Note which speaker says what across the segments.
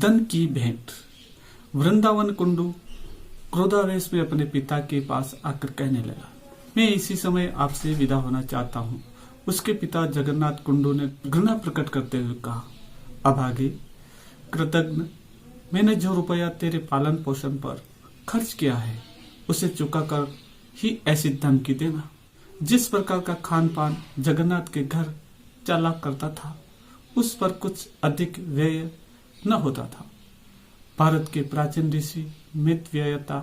Speaker 1: धन की भेंट। वृंदावन कुंडू क्रोधावेश में अपने पिता के पास आकर कहने लगा, मैं इसी समय आपसे विदा होना चाहता हूँ। उसके पिता जगन्नाथ कुंडू ने घृणा प्रकट करते हुए कहा, अभागे, कृतज्ञ, मैंने जो रुपया तेरे पालन पोषण पर खर्च किया है उसे चुका कर ही ऐसी धमकी देना। जिस प्रकार का खान पान जगन्नाथ के घर चला करता था उस पर कुछ अधिक व्यय न होता था। भारत के प्राचीन ऋषि मित व्ययता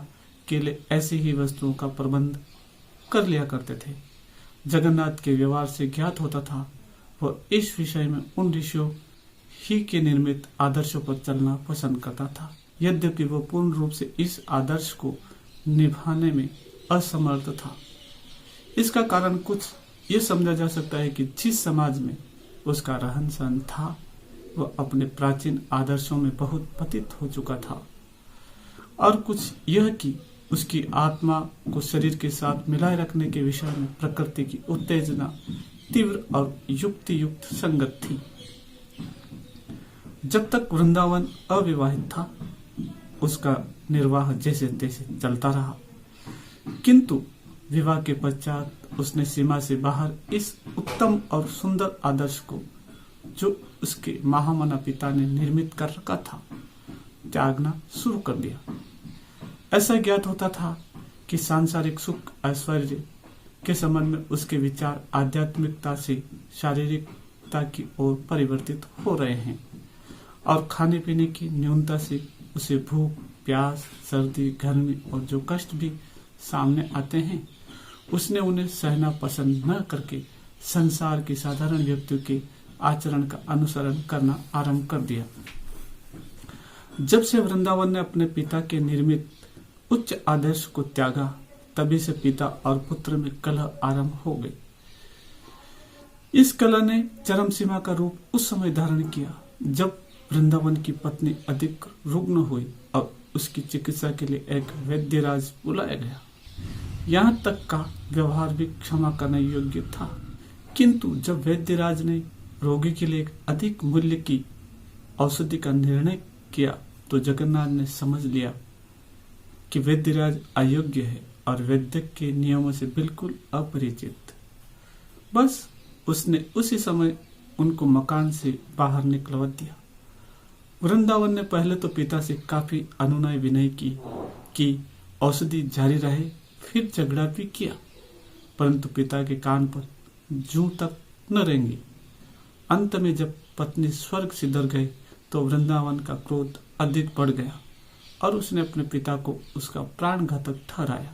Speaker 1: के लिए ऐसी ही वस्तुओं का प्रबंध कर लिया करते थे। जगन्नाथ के व्यवहार से ज्ञात होता था वह इस विषय में उन ऋषियों ही के निर्मित आदर्शों पर चलना पसंद करता था, यद्यपि वह पूर्ण रूप से इस आदर्श को निभाने में असमर्थ था। इसका कारण कुछ ये समझा जा सकता है कि जिस समाज में उसका रहन सहन था वह अपने प्राचीन आदर्शों में बहुत पतित हो चुका था, और कुछ यह कि उसकी आत्मा को शरीर के साथ मिलाए रखने के विषय में प्रकृति की उत्तेजना तीव्र और युक्ति युक्त संगत थी। जब तक वृंदावन अविवाहित था उसका निर्वाह जैसे तैसे चलता रहा, किंतु विवाह के पश्चात उसने सीमा से बाहर इस उत्तम और सुंदर आदर्श को जो उसके महामना पिता ने निर्मित कर रखा था त्यागना शुरू कर दिया। ऐसा ज्ञात होता था कि सांसारिक सुख ऐश्वर्य के संबंध में उसके विचार आध्यात्मिकता से शारीरिकता की ओर परिवर्तित हो रहे हैं, और खाने पीने की न्यूनता से उसे भूख, प्यास, सर्दी, गर्मी और जो कष्ट भी सामने आते हैं उसने उन्हें सहना पसंद न करके संसार के साधारण व्यक्तियों के आचरण का अनुसरण करना आरंभ कर दिया। जब से वृंदावन ने अपने पिता के निर्मित उच्च आदर्श को त्यागा, तभी से पिता और पुत्र में कलह आरंभ हो गई। इस कलह ने चरम सीमा का रूप उस समय धारण किया जब वृंदावन की पत्नी अधिक रुग्ण हुई और उसकी चिकित्सा के लिए एक वैद्यराज बुलाया गया। यहाँ तक का व्यवहार भी क्षमा करने योग्य था, किंतु जब वैद्यराज ने रोगी के लिए एक अधिक मूल्य की औषधि का निर्णय किया तो जगन्नाथ ने समझ लिया कि वैद्यराज अयोग्य है और वैद्य के नियमों से बिल्कुल अपरिचित। बस उसने उसी समय उनको मकान से बाहर निकलवा दिया। वृंदावन ने पहले तो पिता से काफी अनुनय विनय की कि औषधि जारी रहे, फिर झगड़ा भी किया, परंतु पिता के कान पर जूं तक न रेंगी। अंत में जब पत्नी स्वर्ग सिधर गए तो वृंदावन का क्रोध अधिक बढ़ गया और उसने अपने पिता को उसका प्राण घातक ठहराया।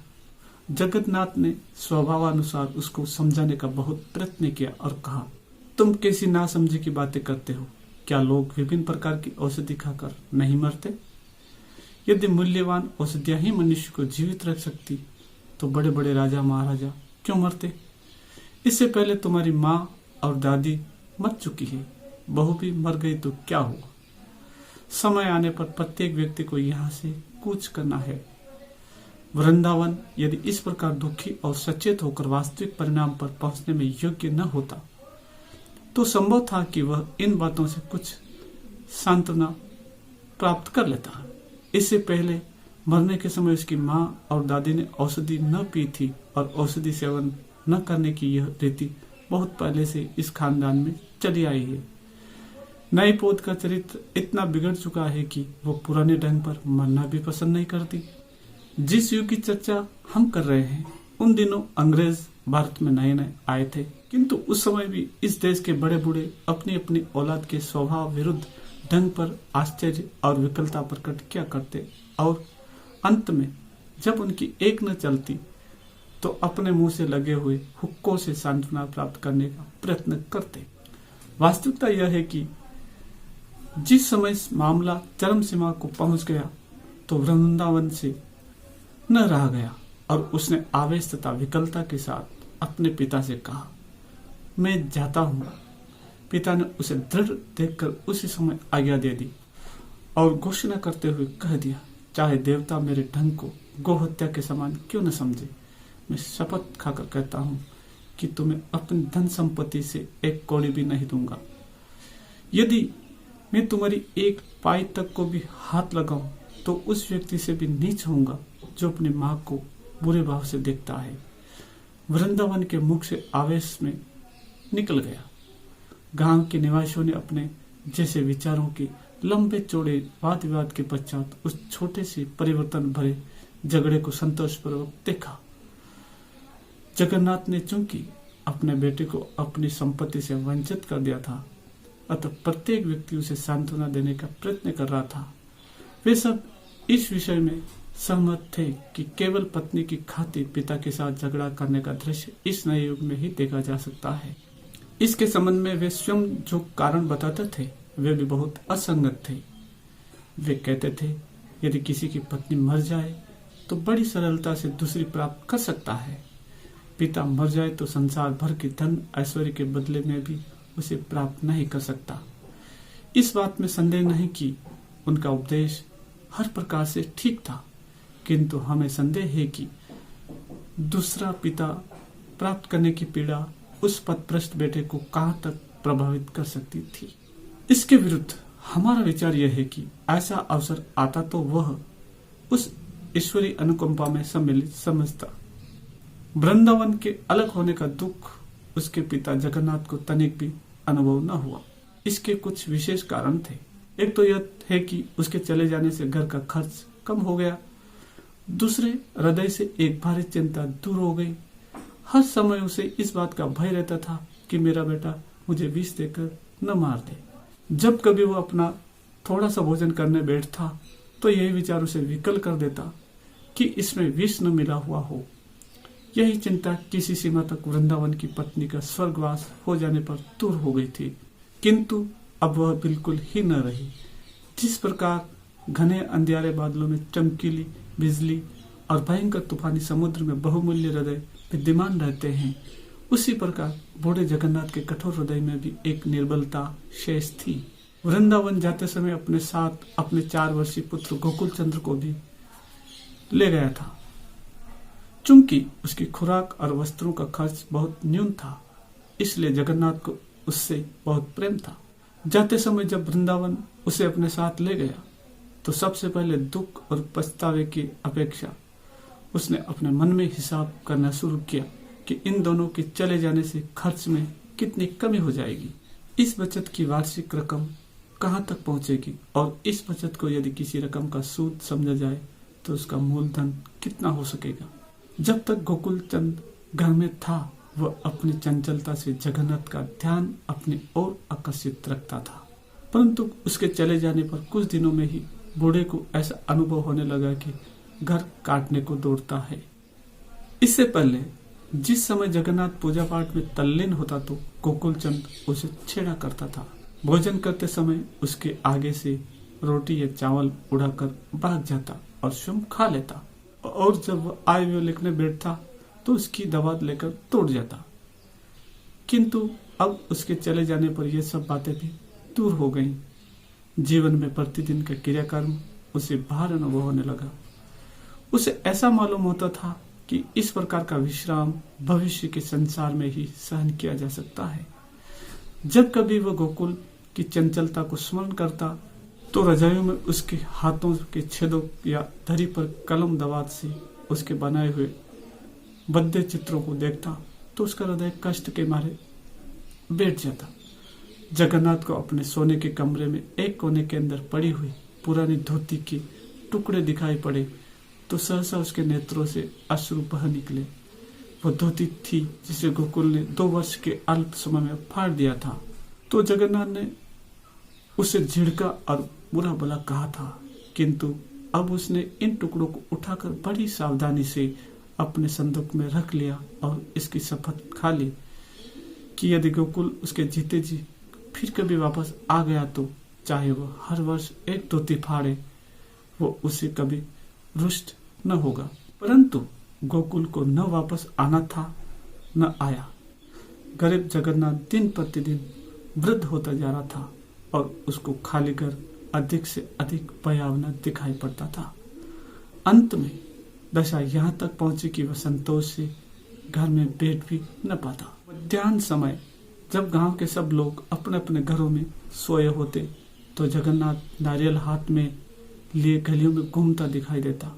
Speaker 1: जगन्नाथ ने स्वभावानुसार उसको समझाने का बहुत प्रयत्न किया और कहा, तुम कैसी नासमझी की बातें करते हो? क्या लोग विभिन्न प्रकार की औषधि खाकर नहीं मरते? यदि मूल्यवान औषधियां ही मनुष्य को जीवित रख सकती तो बड़े बड़े राजा महाराजा क्यों मरते? इससे पहले तुम्हारी माँ और दादी मर चुकी है, बहू भी मर गई तो क्या हुआ? समय आने पर प्रत्येक व्यक्ति को यहाँ से कूच करना है। वृंदावन यदि इस प्रकार दुखी और सचेत होकर वास्तविक परिणाम पर पहुंचने में योग्य न होता तो संभव था कि वह इन बातों से कुछ सांत्वना प्राप्त कर लेता। इससे पहले मरने के समय उसकी माँ और दादी ने औषधि न पी थी और औषधि सेवन न करने की यह रीति बहुत पहले से इस खानदान में चली आई है। नई पोत का चरित्र इतना बिगड़ चुका है कि वो पुराने ढंग पर मरना भी पसंद नहीं करती। जिस युग की चर्चा हम कर रहे हैं उन दिनों अंग्रेज भारत में नए नए आए थे, किंतु उस समय भी इस देश के बड़े बूढ़े अपनी अपनी औलाद के स्वभाव विरुद्ध ढंग पर आश्चर्य और विकलता प्रकट किया करते और अंत में जब उनकी एक न चलती तो अपने मुंह से लगे हुए हुक्कों से सांत्वना प्राप्त करने का प्रयत्न करते। वास्तविकता यह है कि जिस समय मामला चरम सीमा को पहुंच गया तो वृंदावन से न रह गया और उसने आवेश तथा विकलता के साथ अपने पिता से कहा, मैं जाता हूँ। पिता ने उसे दृढ़ देखकर उसी समय आज्ञा दे दी और घोषणा करते हुए कह दिया, चाहे देवता मेरे ढंग को गोहत्या के समान क्यों न समझे, मैं शपथ खाकर कहता हूँ कि तुम्हें अपनी धन संपत्ति से एक कौड़ी भी नहीं दूंगा। यदि मैं तुम्हारी एक पाई तक को भी हाथ लगाऊं तो उस व्यक्ति से भी नीच होऊंगा जो अपनी माँ को बुरे भाव से देखता है। वृंदावन के मुख से आवेश में निकल गया। गांव के निवासियों ने अपने जैसे विचारों के लंबे चौड़े वाद विवाद के पश्चात उस छोटे से परिवर्तन भरे झगड़े को संतोषपूर्वक देखा। जगन्नाथ ने चूंकि अपने बेटे को अपनी संपत्ति से वंचित कर दिया था, अतः प्रत्येक व्यक्ति उसे सांत्वना देने का प्रयत्न कर रहा था। वे सब इस विषय में सहमत थे कि केवल पत्नी की खातिर पिता के साथ झगड़ा करने का दृश्य इस नए युग में ही देखा जा सकता है। इसके संबंध में वे स्वयं जो कारण बताते थे वे भी बहुत असंगत थे। वे कहते थे, यदि किसी की पत्नी मर जाए तो बड़ी सरलता से दूसरी प्राप्त कर सकता है। पिता मर जाए तो संसार भर के धन ऐश्वर्य के बदले में भी उसे प्राप्त नहीं कर सकता। इस बात में संदेह नहीं कि उनका उपदेश हर प्रकार से ठीक था, किंतु हमें संदेह है कि दूसरा पिता प्राप्त करने की पीड़ा उस पथभ्रष्ट बेटे को कहाँ तक प्रभावित कर सकती थी। इसके विरुद्ध हमारा विचार यह है कि ऐसा अवसर आता तो वह उस ईश्वरी अनुकंपा में सम्मिलित समझता। वृंदावन के अलग होने का दुख उसके पिता जगन्नाथ को तनिक भी अनुभव न हुआ। इसके कुछ विशेष कारण थे। एक तो यह है कि उसके चले जाने से घर का खर्च कम हो गया। दूसरे, हृदय से एक भारी चिंता दूर हो गई। हर समय उसे इस बात का भय रहता था कि मेरा बेटा मुझे विष देकर न मार दे। जब कभी वो अपना थोड़ा सा भोजन करने बैठता तो यही विचार उसे विकल कर देता कि इसमें विष न मिला हुआ हो। यही चिंता किसी सीमा तक वृंदावन की पत्नी का स्वर्गवास हो जाने पर दूर हो गई थी, किंतु अब वह बिल्कुल ही न रही। जिस प्रकार घने अंधियारे बादलों में चमकीली बिजली और भयंकर तूफानी समुद्र में बहुमूल्य हृदय विद्यमान रहते हैं, उसी प्रकार बूढ़े जगन्नाथ के कठोर हृदय में भी एक निर्बलता शेष थी। वृंदावन जाते समय अपने साथ अपने 4 वर्षीय पुत्र गोकुल चंद्र को भी ले गया था। चूंकि उसकी खुराक और वस्त्रों का खर्च बहुत न्यून था, इसलिए जगन्नाथ को उससे बहुत प्रेम था। जाते समय जब वृंदावन उसे अपने साथ ले गया तो सबसे पहले दुख और पछतावे की अपेक्षा उसने अपने मन में हिसाब करना शुरू किया कि इन दोनों के चले जाने से खर्च में कितनी कमी हो जाएगी, इस बचत की वार्षिक रकम कहाँ तक पहुंचेगी और इस बचत को यदि किसी रकम का सूद समझा जाए तो उसका मूलधन कितना हो सकेगा। जब तक गोकुल चंद घर में था वह अपनी चंचलता से जगन्नाथ का ध्यान अपनी ओर आकर्षित रखता था, परंतु उसके चले जाने पर कुछ दिनों में ही बूढ़े को ऐसा अनुभव होने लगा कि घर काटने को दौड़ता है। इससे पहले जिस समय जगन्नाथ पूजा पाठ में तल्लीन होता तो गोकुल चंद उसे छेड़ा करता था। भोजन करते समय उसके आगे से रोटी या चावल उड़ाकर भाग जाता और स्वयं खा लेता, और जब वह आय व्यय लिखने बैठता तो उसकी दवात लेकर तोड़ जाता। किंतु अब उसके चले जाने पर यह सब बातें भी दूर हो गईं। जीवन में प्रतिदिन का क्रियाकर्म उसे भार अनुभव होने लगा। उसे ऐसा मालूम होता था कि इस प्रकार का विश्राम भविष्य के संसार में ही सहन किया जा सकता है। जब कभी वह गोकुल की चंचलता को स्मरण करता तो रजाइयों में उसके हाथों के छेदों या धरी पर कलम दवात से उसके बनाए हुए बद्दे चित्रों को देखता तो उसका हृदय कष्ट के मारे बैठ जाता। जगन्नाथ को अपने सोने के कमरे में एक कोने के अंदर पड़ी हुई पुरानी धोती के टुकड़े दिखाई पड़े तो सहसा उसके नेत्रों से अश्रु बह निकले। वह धोती थी जिसे गोकुल ने 2 वर्ष के अल्प समय में फाड़ दिया था। तो जगन्नाथ ने उसे झिड़का और बुरा भला कहा था, किंतु अब उसने इन टुकड़ों को उठाकर बड़ी सावधानी से अपने संदूक में रख लिया और इसकी शपथ खा ली कि यदि गोकुल उसके जीते जी फिर कभी वापस आ गया तो चाहे वह हर वर्ष एक धोती फाड़े, वो उसे कभी रुष्ट न होगा। परंतु गोकुल को न वापस आना था न आया। गरीब जगन्नाथ दिन प्रतिदिन वृद्ध होता जा रहा था और उसको खाली घर अधिक से अधिक भयावना दिखाई पड़ता था। अंत में दशा यहाँ तक पहुंची कि वह संतोष से घर में बैठ भी न पाता। मध्याह्न समय जब गांव के सब लोग अपने अपने घरों में सोए होते तो जगन्नाथ नारियल हाथ में लिए गलियों में घूमता दिखाई देता।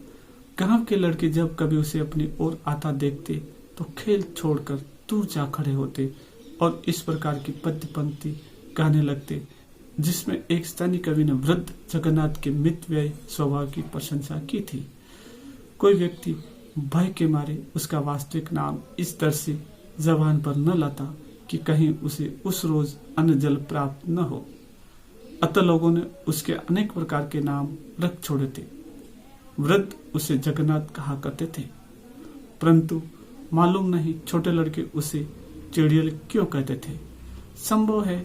Speaker 1: गांव के लड़के जब कभी उसे अपनी ओर आता देखते तो खेल छोड़कर दूर जा खड़े होते और इस प्रकार की पद्य पंक्ति गाने लगते, जिसमें एक स्थानीय कवि ने वृद्ध जगन्नाथ के मितव्ययी स्वभाव की प्रशंसा की थी। कोई व्यक्ति भय के मारे उसका वास्तविक नाम इस तरह से जबान पर न लाता कि कहीं उसे उस रोज अन्न जल प्राप्त न हो। अतः लोगों ने उसके अनेक प्रकार के नाम रख छोड़े थे। वृद्ध उसे जगन्नाथ कहा करते थे, परंतु मालूम नहीं छोटे लड़के उसे चिड़ियल क्यों कहते थे। संभव है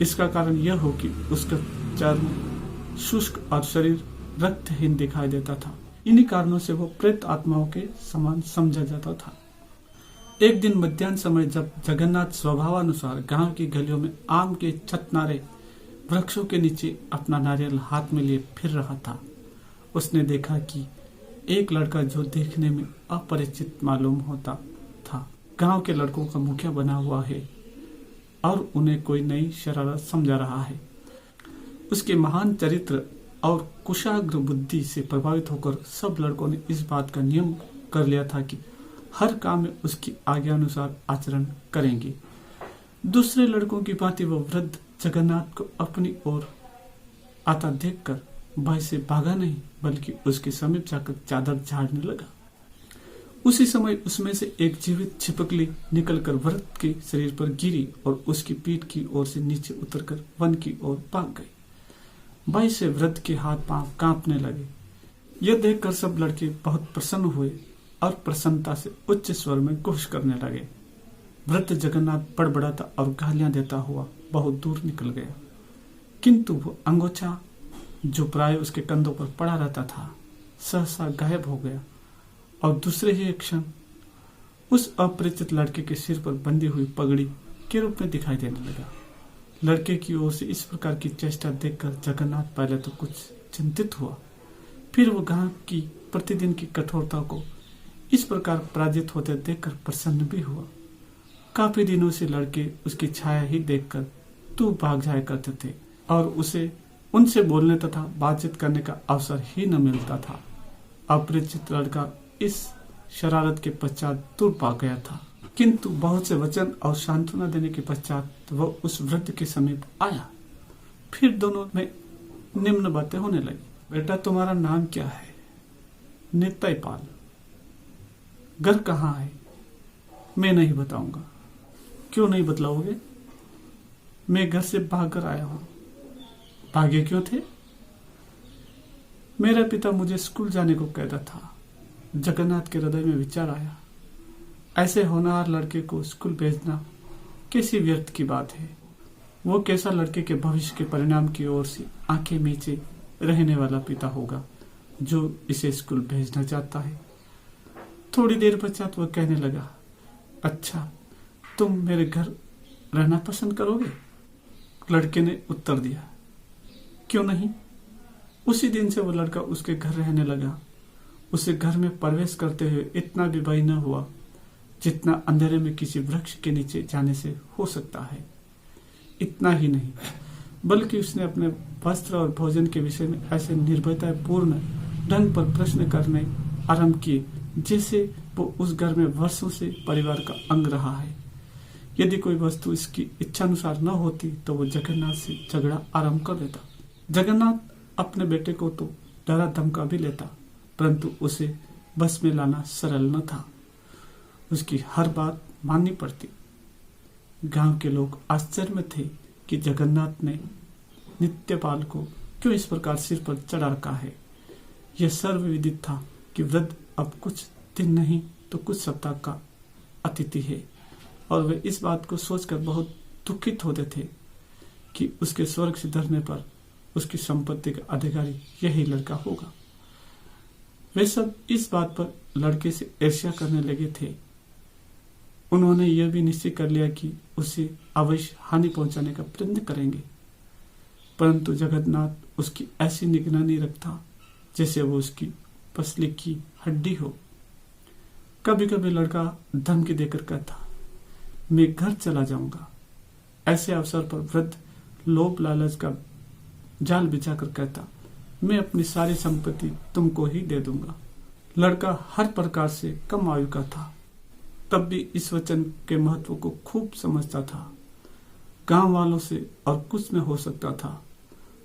Speaker 1: इसका कारण यह हो कि उसका चर्म शुष्क और शरीर रक्तहीन दिखाई देता था। इन्हीं कारणों से वो प्रेत आत्माओं के समान समझा जाता था। एक दिन मध्याह्न समय जब जगन्नाथ स्वभावानुसार गांव की गलियों में आम के छतनारे वृक्षों के नीचे अपना नारियल हाथ में लिए फिर रहा था, उसने देखा कि एक लड़का जो देखने में अपरिचित मालूम होता था गांव के लड़कों का मुखिया बना हुआ है और उन्हें कोई नई शरारत समझा रहा है। उसके महान चरित्र और कुशाग्र बुद्धि से प्रभावित होकर सब लड़कों ने इस बात का नियम कर लिया था कि हर काम में उसकी आज्ञानुसार आचरण करेंगे। दूसरे लड़कों की भांति वह वृद्ध जगन्नाथ को अपनी ओर आता देखकर भय से भागा नहीं, बल्कि उसके समीप जाकर चादर झाड़ने लगा। उसी समय उसमें से एक जीवित छिपकली निकलकर वृद्ध के शरीर पर गिरी और उसकी पीठ की ओर से नीचे उतरकर वन की ओर भाग गई। भय से वृद्ध के हाथ पांव कांपने लगे। यह देखकर सब लड़के बहुत प्रसन्न हुए और प्रसन्नता से उच्च स्वर में घोष करने लगे। वृद्ध जगन्नाथ बड़बड़ाता और गालियां देता हुआ बहुत दूर निकल गया, किंतु वो अंगोछा जो प्राय उसके कंधों पर पड़ा रहता था सहसा गायब हो गया और दूसरे ही क्षण उस अपरिचित लड़के के सिर पर बंधी हुई पगड़ी के रूप में दिखाई देने लगा। लड़के की ओर से इस प्रकार की चेष्टा देखकर जगन्नाथ पहले तो कुछ चिंतित हुआ, फिर वो गांव की प्रतिदिन की कठोरता को इस प्रकार पराजित होते देखकर प्रसन्न भी हुआ। काफी दिनों से लड़के उसकी छाया ही देखकर तू भाग जाया करते थे और उसे उनसे बोलने तथा बातचीत करने का अवसर ही न मिलता था। अपरिचित लड़का इस शरारत के पश्चात दूर भाग गया था, किंतु बहुत से वचन और सांत्वना देने के पश्चात वह उस वृद्ध के समीप आया। फिर दोनों में निम्न बातें होने लगी। बेटा, तुम्हारा नाम क्या है? नित्य पाल। घर कहाँ है? मैं नहीं बताऊंगा। क्यों नहीं बतलाओगे? मैं घर से भागकर आया हूं। भागे क्यों थे? मेरा पिता मुझे स्कूल जाने को कहता था। जगन्नाथ के हृदय में विचार आया, ऐसे होनहार लड़के को स्कूल भेजना कैसी व्यर्थ की बात है। वो कैसा लड़के के भविष्य के परिणाम की ओर से आंखें मीचे रहने वाला पिता होगा जो इसे स्कूल भेजना चाहता है। थोड़ी देर पश्चात वह कहने लगा, अच्छा, तुम मेरे घर रहना पसंद करोगे? लड़के ने उत्तर दिया, क्यों नहीं। उसी दिन से वो लड़का उसके घर रहने लगा। उसे घर में प्रवेश करते हुए इतना भी भय न हुआ जितना अंधेरे में किसी वृक्ष के नीचे जाने से हो सकता है। इतना ही नहीं, बल्कि उसने अपने वस्त्र और भोजन के विषय में ऐसे निर्भयतापूर्ण ढंग पर प्रश्न करने आरंभ किए जैसे वो उस घर में वर्षों से परिवार का अंग रहा है। यदि कोई वस्तु इसकी इच्छानुसार न होती तो वो जगन्नाथ से झगड़ा आरंभ कर देता। जगन्नाथ अपने बेटे को तो डरा धमका भी लेता, परंतु उसे बस में लाना सरल न था। उसकी हर बात माननी पड़ती। गांव के लोग आश्चर्य में थे कि जगन्नाथ ने नित्यपाल को क्यों इस प्रकार सिर पर चढ़ा रखा है। यह सर्वविदित था कि वृद्ध अब कुछ दिन नहीं तो कुछ सप्ताह का अतिथि है और वे इस बात को सोचकर बहुत दुखित होते थे कि उसके स्वर्ग से धरने पर उसकी संपत्ति का अधिकारी यही लड़का होगा। वे सब इस बात पर लड़के से ईर्ष्या करने लगे थे। उन्होंने यह भी निश्चय कर लिया कि उसे अवश्य हानि पहुंचाने का प्रयत्न करेंगे, परंतु जगन्नाथ उसकी ऐसी निगरानी रखता जैसे वो उसकी पसली की हड्डी हो। कभी कभी लड़का धमकी देकर कहता, मैं घर चला जाऊंगा। ऐसे अवसर पर वृद्ध लोभ लालच का जाल बिछाकर कहता, मैं अपनी सारी संपत्ति तुमको ही दे दूंगा। लड़का हर प्रकार से कम आयु का था, तब भी इस वचन के महत्व को खूब समझता था। गांव वालों से और कुछ न हो सकता था।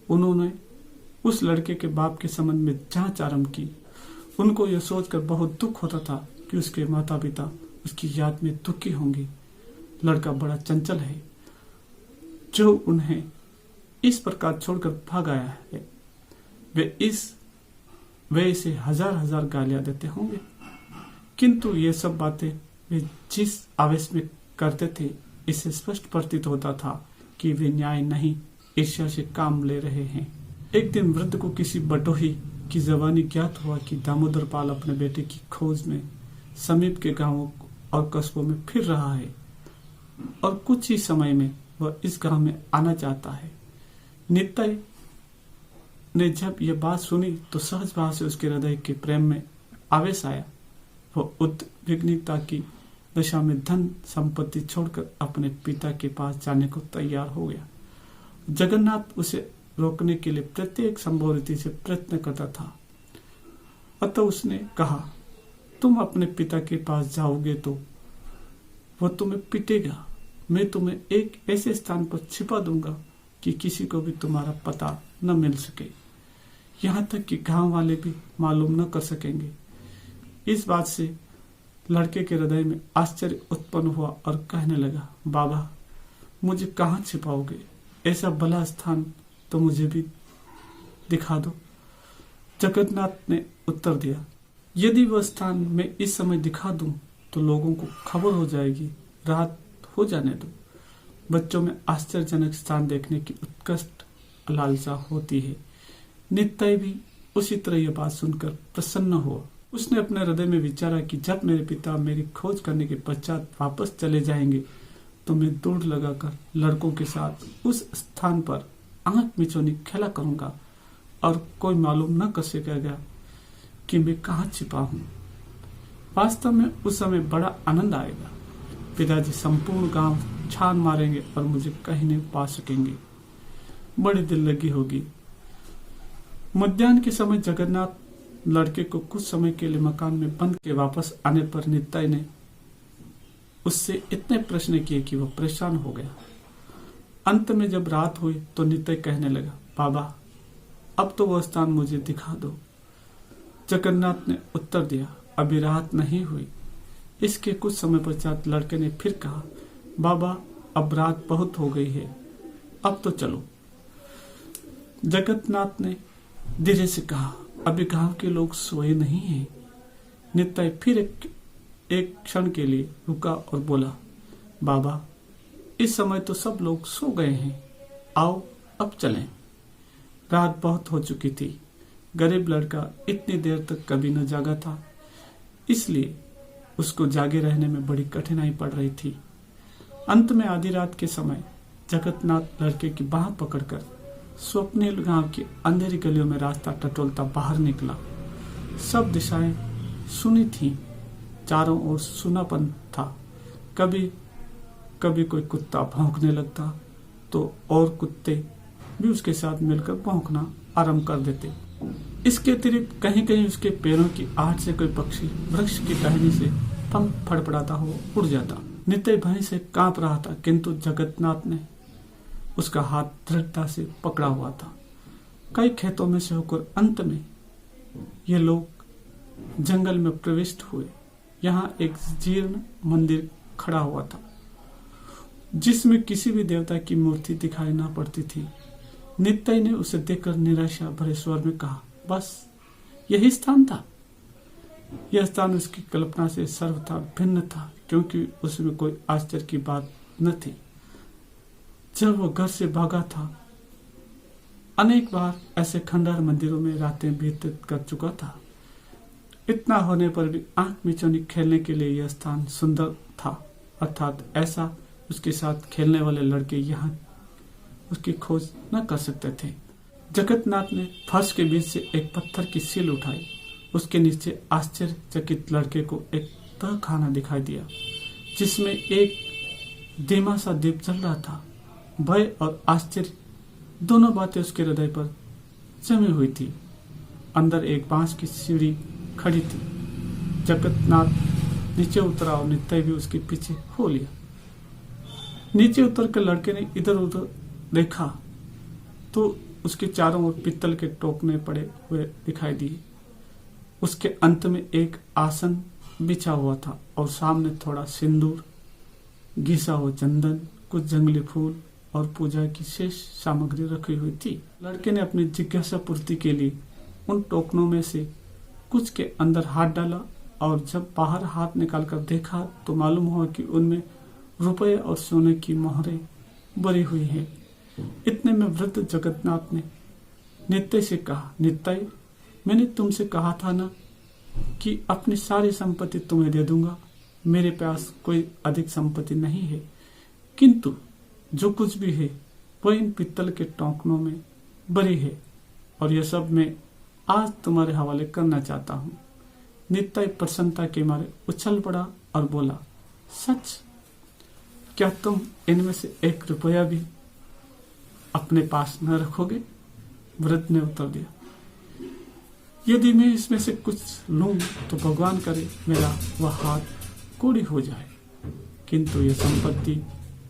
Speaker 1: उन्होंने उस लड़के के बाप के संबंध में जांच आरंभ की। उनको यह सोचकर बहुत दुख होता था कि उसके माता पिता उसकी याद में दुखी होंगे। लड़का बड़ा चंचल है, जो उन्हें इस प्रकार छोड़कर भाग आया है। वे इसे हजार हजार गालियां देते होंगे, किंतु ये सब बातें वे जिस आवेश में करते थे, इससे स्पष्ट प्रतीत होता था कि वे न्याय नहीं, ईर्ष्या से काम ले रहे हैं। एक दिन वृद्ध को किसी बटोही की जबानी ज्ञात हुआ कि दामोदर पाल अपने बेटे की खोज में समीप के गांवों और कस्बों में फिर रहा है और कुछ ही समय में वह इस गांव में आना चाहता है। नित्य ने जब यह बात सुनी तो सहज भाव से उसके हृदय के प्रेम में आवेश आया। वह उद्विग्नता की दशा में धन संपत्ति छोड़कर अपने पिता के पास जाने को तैयार हो गया। जगन्नाथ उसे रोकने के लिए प्रत्येक संभव रीति से प्रयत्न करता था। अतः उसने कहा, तुम अपने पिता के पास जाओगे तो वह तुम्हें पीटेगा। मैं तुम्हें एक ऐसे स्थान पर छिपा दूंगा कि किसी को भी तुम्हारा पता न मिल सके, यहाँ तक कि गांव वाले भी मालूम न कर सकेंगे। इस बात से लड़के के हृदय में आश्चर्य उत्पन्न हुआ और कहने लगा, बाबा मुझे कहाँ छिपाओगे? ऐसा भला स्थान तो मुझे भी दिखा दो। जगन्नाथ ने उत्तर दिया, यदि वह स्थान मैं इस समय दिखा दूं तो लोगों को खबर हो जाएगी, रात हो जाने दो। बच्चों में आश्चर्यजनक स्थान देखने की उत्कृष्ट लालसा होती है। नित्य भी उसी तरह यह बात सुनकर प्रसन्न हुआ। उसने अपने हृदय में विचारा कि जब मेरे पिता मेरी खोज करने के पश्चात वापस चले जाएंगे तो मैं दौड़ लगाकर लड़कों के साथ उस स्थान पर आंख मिचौनी खेला करूंगा और कोई मालूम न कर सकेगा कि मैं कहाँ छिपा हूँ। वास्तव में उस समय बड़ा आनंद आएगा। पिताजी संपूर्ण गांव छान मारेंगे और मुझे कहीं नहीं पा सकेंगे। बड़ी दिल लगी होगी। मध्याह्न के समय जगन्नाथ लड़के को कुछ समय के लिए मकान में बंद के वापस आने पर नित्य ने उससे इतने प्रश्न किए कि वह परेशान हो गया। अंत में जब रात हुई तो नित्य कहने लगा, बाबा अब तो वह स्थान मुझे दिखा दो। जगन्नाथ ने उत्तर दिया, अभी रात नहीं हुई। इसके कुछ समय पश्चात लड़के ने फिर कहा, बाबा अब रात बहुत हो गई है, अब तो चलो। जगन्नाथ ने धीरे से कहा, अभी गांव के लोग सोए नहीं हैं। नित्य फिर एक क्षण के लिए रुका और बोला, बाबा इस समय तो सब लोग सो गए हैं, आओ अब चलें। रात बहुत हो चुकी थी। गरीब लड़का इतनी देर तक कभी न जागा था, इसलिए उसको जागे रहने में बड़ी कठिनाई पड़ रही थी। अंत में आधी रात के समय जगन्नाथ लड़के की बाह पकड़कर स्वप्निल गांव की अंधेरी गलियों में रास्ता टटोलता बाहर निकला। सब दिशाएं सुनी थीं, चारों ओर सुनापन था। कभी कभी कोई कुत्ता भौंकने लगता तो और कुत्ते भी उसके साथ मिलकर भौंकना आरंभ कर देते। इसके अतिरिक्त कहीं कहीं उसके पैरों की आहट से कोई पक्षी वृक्ष की टहनी से पंख फड़फड़ाता हुआ उड़ जाता। नित्य भय से कांप रहा था, किंतु जगन्नाथ ने उसका हाथ दृढ़ता से पकड़ा हुआ था। कई खेतों में से होकर अंत में ये लोग जंगल में प्रविष्ट हुए। यहाँ एक जीर्ण मंदिर खड़ा हुआ था, जिसमें किसी भी देवता की मूर्ति दिखाई न पड़ती थी। नित्य ने उसे देखकर निराशा भरे स्वर में कहा, बस यही स्थान था। यह स्थान उसकी कल्पना से सर्वथा भिन्न था, क्योंकि उसमें कोई आश्चर्य की बात न थी। जब वह घर से भागा था, अनेक बार ऐसे खंडहर मंदिरों में रातें व्यतीत कर चुका था। इतना होने पर भी आंख मिचौनी खेलने के लिए यह स्थान सुंदर था, अर्थात ऐसा उसके साथ खेलने वाले लड़के यहाँ उसकी खोज न कर सकते थे। जगन्नाथ ने फर्श के बीच से एक पत्थर की सील उठाई। उसके नीचे आश्चर्यचकित लड़के को एक तहखाना दिखाई दिया, जिसमें एक धीमा सा दीप जल रहा था। भय और आश्चर्य दोनों बातें उसके हृदय पर जमी हुई थी। अंदर एक बांस की सीढ़ी खड़ी थी। जगन्नाथ नीचे उतरा और नित्य भी उसके पीछे हो लिया। नीचे उतर कर लड़के ने इधर उधर देखा तो उसके चारों ओर पित्तल के टोकने पड़े हुए दिखाई दिए। उसके अंत में एक आसन बिछा हुआ था और सामने थोड़ा सिंदूर, घिसा हुआ चंदन, कुछ जंगली फूल और पूजा की शेष सामग्री रखी हुई थी। लड़के ने अपनी जिज्ञासा पूर्ति के लिए उन टोकनों में से कुछ के अंदर हाथ डाला और जब बाहर हाथ निकालकर देखा तो मालूम हुआ कि उनमें रुपए और सोने की मोहरें भरी हुई है। इतने में वृद्ध जगन्नाथ ने नित्य से कहा, नित्य, मैंने तुमसे कहा था ना कि अपनी सारी संपत्ति तुम्हें दे दूंगा। मेरे पास कोई अधिक संपत्ति नहीं है, किंतु जो कुछ भी है वह इन पित्तल के टोकनों में भरी है और यह सब मैं आज तुम्हारे हवाले करना चाहता हूँ। नित्य प्रसन्नता के मारे उछल पड़ा और बोला, सच? क्या तुम इनमें से 1 रुपया भी अपने पास न रखोगे? वृद्ध ने उत्तर दिया, यदि मैं इसमें से कुछ लूं तो भगवान करे मेरा वह हाथ कोड़ी हो जाए, किंतु यह संपत्ति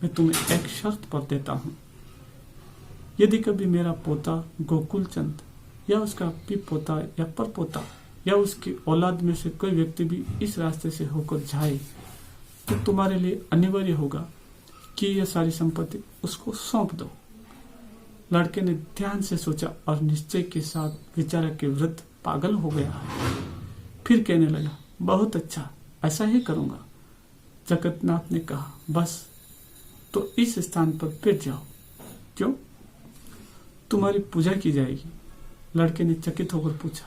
Speaker 1: मैं तुम्हें एक शर्त पर देता हूं। यदि कभी मेरा पोता गोकुलचंद या उसका पोता या परपोता या उसकी औलाद में से कोई व्यक्ति भी इस रास्ते से होकर जाए तो तुम्हारे लिए अनिवार्य होगा कि यह सारी संपत्ति उसको सौंप दो। लड़के ने ध्यान से सोचा और निश्चय के साथ विचारा कि वृद्ध पागल हो गया है। फिर कहने लगा, बहुत अच्छा, ऐसा ही करूंगा। जगन्नाथ ने कहा, बस तो इस स्थान पर बैठ जाओ। क्यों? तुम्हारी पूजा की जाएगी। लड़के ने चकित होकर पूछा,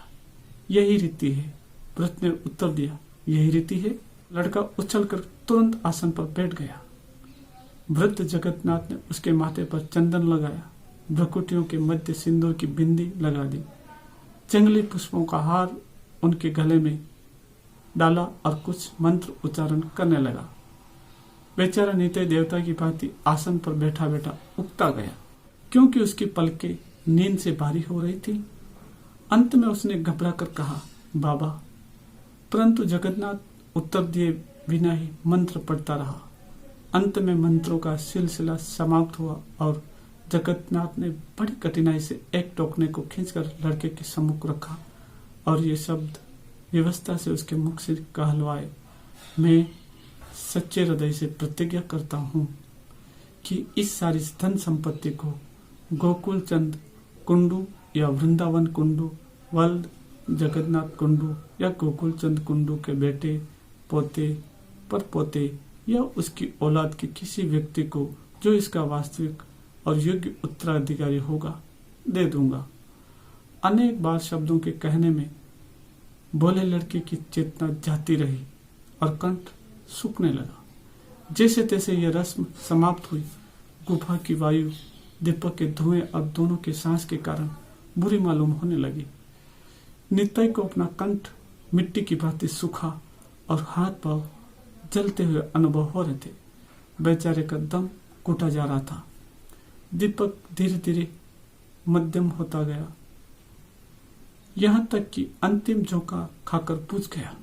Speaker 1: यही रीति है? वृद्ध ने उत्तर दिया, यही रीति है। लड़का उछलकर तुरंत आसन पर बैठ गया। वृद्ध जगन्नाथ ने उसके माथे पर चंदन लगाया, भ्रकुटियों के मध्य सिंदूर की बिंदी लगा दी, जंगली पुष्पों का हार उनके गले में डाला और कुछ मंत्र उच्चारण करने लगा। बेचारा नित्य देवता की भांति आसन पर बैठा बैठा उगता गया, क्योंकि उसकी पलकें नींद से भारी हो रही थी। अंत में उसने घबरा कर कहा, बाबा। परंतु जगन्नाथ उत्तर दिए बिना ही मंत्र पढ़ता रहा। अंत में मंत्रों का सिलसिला समाप्त हुआ और जगन्नाथ ने बड़ी कठिनाई से एक टोकने को खींचकर लड़के के सम्मुख रखा और ये शब्द व्यवस्था से उसके मुख से कहलवाए, मैं सच्चे हृदय से प्रतिज्ञा करता हूँ कि इस सारी धन संपत्ति को गोकुलचंद कुंडू या वृंदावन कुंडू, वल्द जगन्नाथ कुंडू या गोकुलचंद कुंडू के बेटे, पोते, परपोते या उसकी औलाद के किसी व्यक्ति को जो इसका वास्तविक और योग्य उत्तराधिकारी होगा दे दूंगा। अनेक बार शब्दों के कहने में बोले लड़के की चेतना जाती रही और कंठ सूखने लगा। जैसे तैसे यह रस्म समाप्त हुई। गुफा की वायु दीपक के धुएं और दोनों के सांस के कारण बुरी मालूम होने लगी। नित्य को अपना कंठ मिट्टी की भांति सूखा और हाथ पांव जलते हुए अनुभव हो रहे थे। बेचारे का दम घुटा जा रहा था। दीपक धीरे धीरे मध्यम होता गया, यहाँ तक कि अंतिम झोंका खाकर बुझ गया।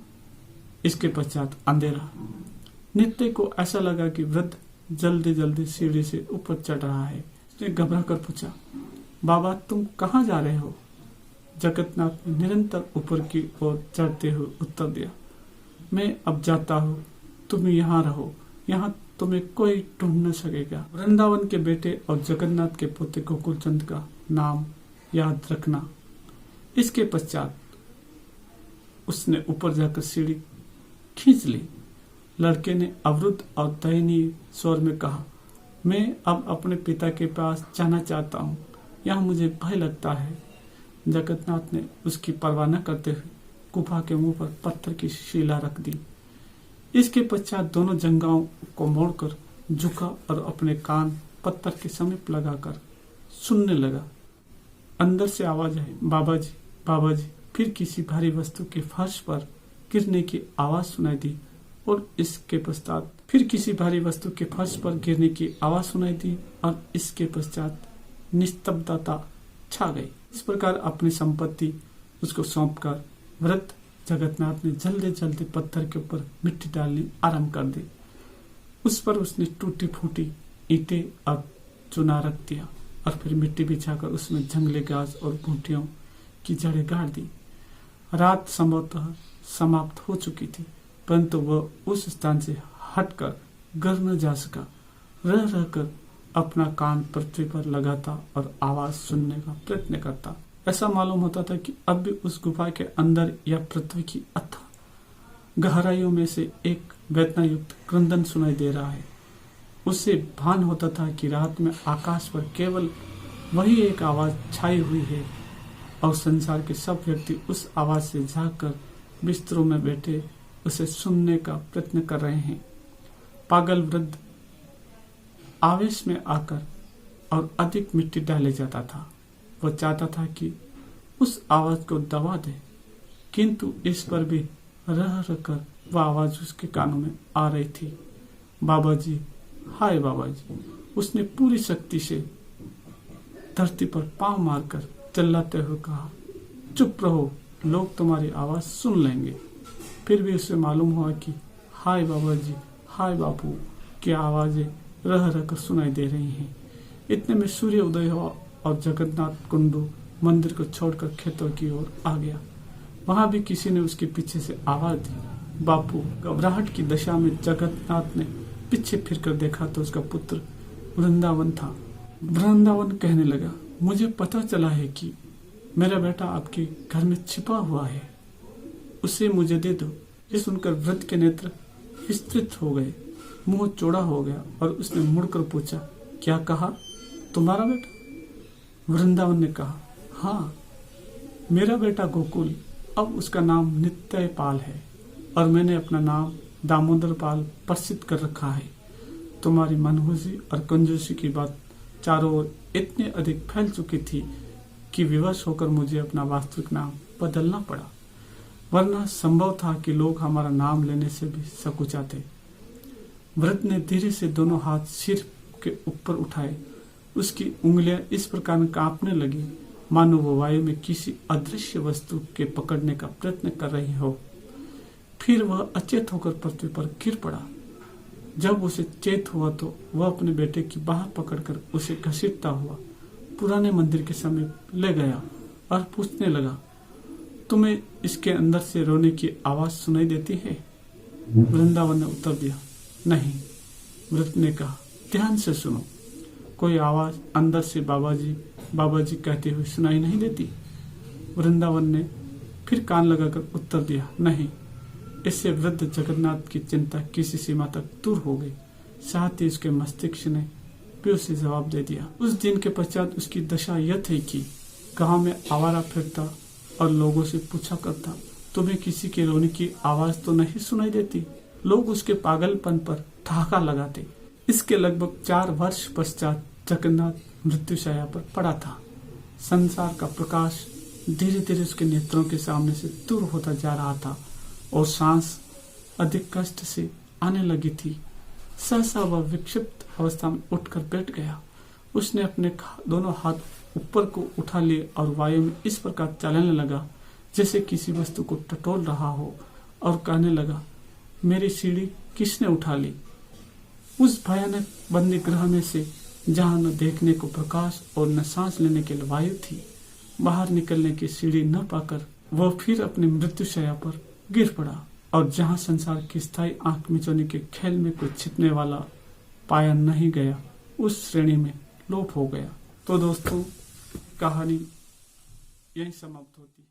Speaker 1: इसके पश्चात अंधेरा। नित्य को ऐसा लगा कि वृद्ध जल्दी जल्दी सीढ़ी से ऊपर चढ़ रहा है। उसने घबरा कर पूछा, बाबा तुम कहाँ जा रहे हो? जगन्नाथ ने निरंतर ऊपर की ओर चढ़ते हुए उत्तर दिया, मैं अब जाता हूँ, तुम यहाँ रहो, यहाँ तुम्हें कोई ढूंढ न सकेगा। वृंदावन के बेटे और जगन्नाथ के पोते गोकुलचंद का नाम याद रखना। इसके पश्चात उसने ऊपर जाकर सीढ़ी खींच ली। लड़के ने अवरुद्ध और दयनीय स्वर में कहा, मैं अब अपने पिता के पास जाना चाहता हूँ, यहाँ मुझे भय लगता है। जगन्नाथ ने उसकी परवाह न करते हुए गुफा के मुंह पर पत्थर की शिला रख दी। इसके पश्चात दोनों जंगाओं को मोड़कर झुका और अपने कान पत्थर के समीप लगाकर सुनने लगा। अंदर से आवाज आई, बाबा जी, बाबा जी। फिर किसी भारी वस्तु के फर्श पर गिरने की आवाज सुनाई दी और इसके पश्चात फिर किसी भारी वस्तु के फर्श पर गिरने की आवाज सुनाई दी और इसके पश्चात निस्तब्धता छा गई। इस प्रकार अपनी संपत्ति उसको सौंपकर वृद्ध जगन्नाथ ने जल्दी जल्दी पत्थर के ऊपर मिट्टी डालनी आरंभ कर दी। उस पर उसने टूटी फूटी ईंटें और चूना रख दिया और फिर मिट्टी बिछाकर उसमें जंगली घास और बूटियों की जड़ें गाड़ दी। रात संभवतः समाप्त हो चुकी थी, परंतु वह उस स्थान से हटकर घर न जा सका। रह रहकर अपना कान पृथ्वी पर लगाता और आवाज सुनने का प्रयत्न करता। ऐसा मालूम होता था कि अब भी उस गुफा के अंदर या पृथ्वी की अथाह गहराइयों में से एक वेदना युक्त क्रंदन सुनाई दे रहा है। उसे भान होता था कि रात में आकाश पर केवल वही एक आवाज छाई हुई है और संसार के सब व्यक्ति उस आवाज से जागकर बिस्तरों में बैठे उसे सुनने का प्रयत्न कर रहे हैं। पागल वृद्ध आवेश में आकर और अधिक मिट्टी डाले जाता था। वह चाहता था कि उस आवाज को दबा दे, किंतु इस पर भी रह रहकर वह आवाज उसके कानों में आ रही थी। बाबा जी, हाय बाबा जी। उसने पूरी शक्ति से धरती पर पांव मारकर चिल्लाते हुए कहा, चुप रहो, लोग तुम्हारी आवाज सुन लेंगे। फिर भी उसे मालूम हुआ कि हाय बाबा जी, हाय बापू की आवाजें रह रहकर सुनाई दे रही हैं। इतने में सूर्य उदय हुआ और जगन्नाथ कुंडू मंदिर को छोड़कर खेतों की ओर आ गया। वहां भी किसी ने उसके पीछे से आवाज दी। बापू घबराहट की दशा में जगन्नाथ ने पीछे फिरकर देखा तो उसका पुत्र वृंदावन था। वृंदावन कहने लगा, मुझे पता चला है कि मेरा बेटा आपके घर में छिपा हुआ है, उसे मुझे दे दो। ये सुनकर वृद्ध के नेत्र विस्तृत हो गए, मुंह चौड़ा हो गया और उसने मुड़कर पूछा, क्या कहा, तुम्हारा बेटा? वृंदावन ने कहा, हाँ, मेरा बेटा गोकुल, अब उसका नाम नित्यपाल है और मैंने अपना नाम दामोदर पाल प्रसिद्ध कर रखा है। तुम्हारी मनहूसी और कंजूसी की बात चारों ओर इतनी अधिक फैल चुकी थी कि विवश होकर मुझे अपना वास्तविक नाम बदलना पड़ा, वरना संभव था कि लोग हमारा नाम लेने से भी सकुचाते। वृद्ध ने धीरे से दोनों हाथ सिर के ऊपर उठाए। उसकी उंगलियां इस प्रकार कांपने लगी मानो वो वायु में किसी अदृश्य वस्तु के पकड़ने का प्रयत्न कर रही हो। फिर वह अचेत होकर पृथ्वी पर गिर पड़ा। जब उसे चेत हुआ तो वह अपने बेटे की बाह पकड़कर उसे घसीटता हुआ पुराने मंदिर के समीप ले गया और पूछने लगा, तुम्हें इसके अंदर से रोने की आवाज सुनाई देती है? वृंदावन ने उत्तर दिया, नहीं। वृद्ध ने कहा, ध्यान से सुनो, कोई आवाज अंदर से बाबा जी कहते हुए सुनाई नहीं देती? वृंदावन ने फिर कान लगाकर उत्तर दिया, नहीं। इससे वृद्ध जगन्नाथ की चिंता किसी सीमा तक दूर हो गई। साथ ही उसके मस्तिष्क ने भी उसे जवाब दे दिया। उस दिन के पश्चात उसकी दशा यह थी कि गांव में आवारा फिरता और लोगों से पूछा करता, तुम्हें किसी के रोने की आवाज तो नहीं सुनाई देती? लोग उसके पागलपन पर ठहाका लगाते। इसके लगभग 4 वर्ष पश्चात जगन्नाथ मृत्युशैया पर पड़ा था। संसार का प्रकाश धीरे धीरे उसके नेत्रों के सामने से दूर होता जा रहा था और सांस अधिक कष्ट से आने लगी थी। सहसा वह विक्षिप्त अवस्था में उठकर बैठ गया। उसने अपने दोनों हाथ ऊपर को उठा लिए और वायु में इस प्रकार चलने लगा जैसे किसी वस्तु को टटोल रहा हो और कहने लगा, मेरी सीढ़ी किसने उठा ली? उस भयानक बंदी गृह में से जहां न देखने को प्रकाश और न सांस लेने के लिए वायु थी, बाहर निकलने की सीढ़ी न पाकर वह फिर अपनी मृत्युशैया पर गिर पड़ा और जहां संसार की स्थायी आंख मिचौने के खेल में कोई छिपने वाला पाया नहीं गया, उस श्रेणी में लोप हो गया। तो दोस्तों, कहानी यही समाप्त होती है।